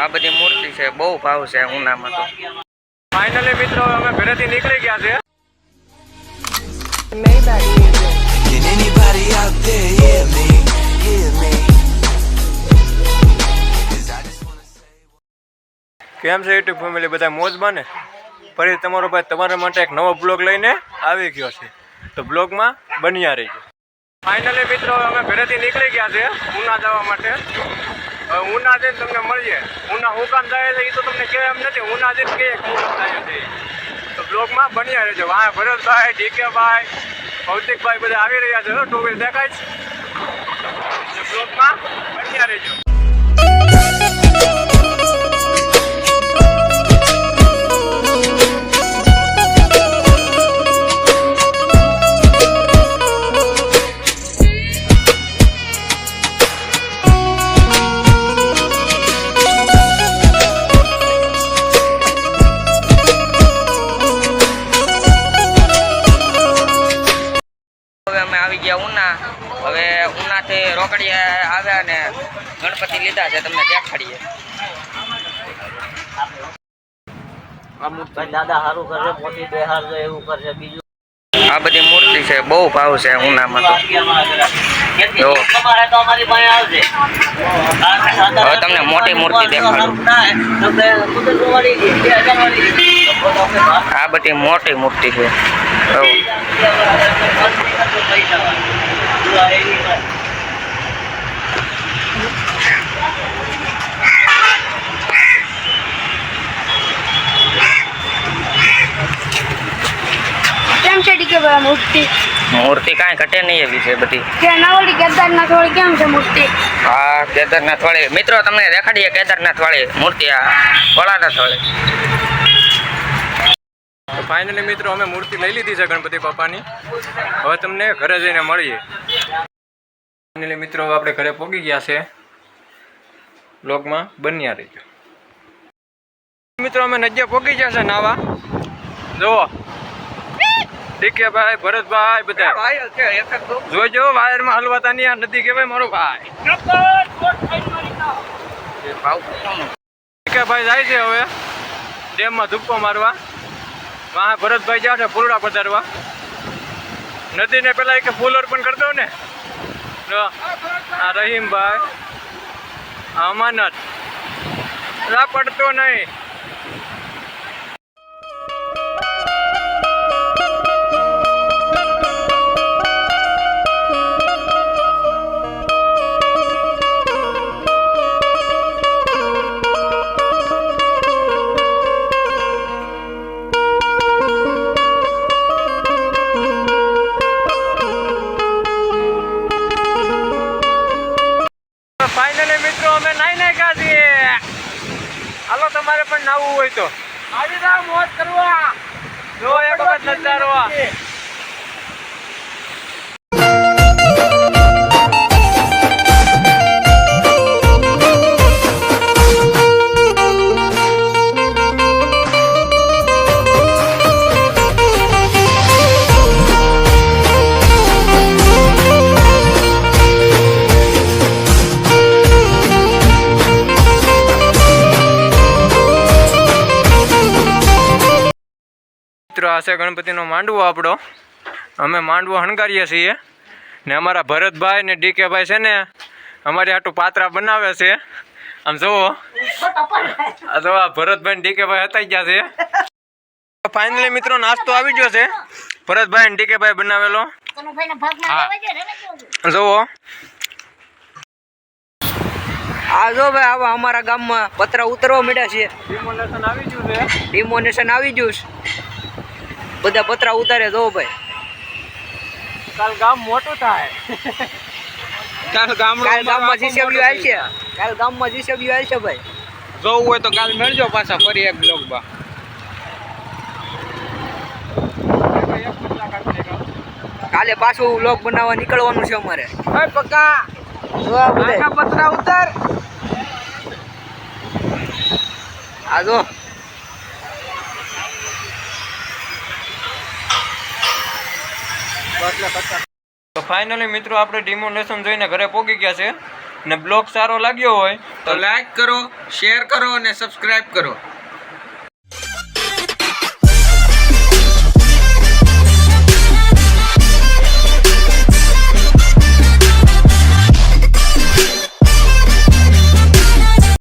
આ બધી મૂર્તિ છે, બહુ ભાવ છે ઉનામાં તો. ફાઇનલી મિત્રો અમે ઘરેથી નીકળી ગયા છે. કેમ છે યુટ્યુબ ફેમિલી, બધા મોજમાં ને? ફરી તમારો ભાઈ તમારા માટે એક નવો બ્લોગ લઈને આવી ગયો છે, તો બ્લોગમાં બન્યા રહીજો. ફાઇનલી મિત્રો અમે ઘરેથી નીકળી ગયા છે ઉના જવા માટે. ઉના જઈને તમને મળીએ. ઉના હું કામ જાય છે એ તો તમને કહે એમ નથી. ઉના જઈને કહીએ કે હું જાય છે, તો બ્લોગમાં બન્યા રહેજો. હા, ભરતભાઈ, ડીકેભાઈ, ભૌતિકભાઈ બધા આવી રહ્યા છે. ટુ વ્હીલ દેખાય છે, બ્લોગમાં બન્યા રહેજો. ઉના હવે ઉનાથી રોકડીયા આવ્યા ને ગણપતિ લીધા છે, તમને દેખાડીએ. દાદા સારું કરશે, મોટી બેહાર છે એવું કરશે. બીજું આ બધી મૂર્તિ છે, બહુ ભાવ છે ઉનામાં તો. હવે તમને મોટી મૂર્તિ દેખાડું. આ બધી મોટી મૂર્તિ છે. કેમ છે ડીકે મૂર્તિ? મૂર્તિ કાંઈ ઘટે નહીં એવી છે બધી. કેનાવડી કેદારનાથ વાળી કેમ છે મૂર્તિ? હા, કેદારનાથ વાળી મિત્રો તમને દેખાડીએ. કેદારનાથ વાળી મૂર્તિ આ ભોળાનાથ વાળી. તો ફાઇનલી મિત્રો અમે મૂર્તિ લઈ લીધી છે ગણપતિ બાપાની. હવે તમને ઘરે જઈને મળીએ. ફાઇનલી મિત્રો આપણે ઘરે પહોંચી ગયા છે. બ્લોગમાં બન્યા રહીજો. મિત્રો અમે નજ્યા પહોંચી ગયા છે નાવા. જુઓ ડીકેભાઈ, ભરતભાઈ બધા જોજો. વાયરમાં હલવાતા નહીં. આ નદી કહેવાય મારો ભાઈ. ડીકેભાઈ જાય છે હવે ડેમમાં ધુપ્પો મારવા. વાહ ભરતભાઈ જાય છે ફૂલડા પધારવા. નદીને પેલા એક ફૂલ અર્પણ કરી દો ને. આ રહીમભાઈ, અમાનત પડતો નહીં. ફાઇનલી મિત્રો અમે નાઈ કાઢીએ. હાલો તમારે પણ નાવું હોય તો આવી જાવ મોજ કરવા. જો એક વખત નજારો. આ છે ગણપતિનો માંડવો આપણો. અમે માંડવો હણગારીએ છીએ ને અમારા ભરતભાઈ ને ડીકેભાઈ છે ને અમારી હાટું પાત્રા બનાવે છે. આમ જુઓ, આ જો ભરતભાઈ ને ડીકેભાઈ હતાઈ ગયા છે. ફાઇનલી મિત્રો નાસ્તો આવી ગયો છે ભરતભાઈ ને ડીકેભાઈ બનાવેલો. જુઓ આ જો ભાઈ આવા અમારા ગામમાં પતરા ઉતરવા મળ્યા છે. ડિમોનેશન આવી ગયું છે. ડિમોનેશન આવી ગયું છે. બધા પતરા ઉતારે. જો ભાઈ કાલ ગામ મોટું થાય. કાલ ગામમાં જીસીબી આવી છે. કાલ ગામમાં જીસીબી આવી છે ભાઈ. જોવું હોય તો કાલ મળજો પાછા ફરી એક બ્લોગમાં. કાલે પાછું બ્લોગ બનાવવા નીકળવાનું છે અમારે. પક્કા પતરા ઉતાર. આ જો તો ફાઇનલી મિત્રો આપણે ડિમોનેશન જોઈને ઘરે પહોંચી ગયા છે. ને બ્લોગ સારો લાગ્યો હોય તો લાઈક કરો, શેર કરો અને સબસ્ક્રાઇબ કરો.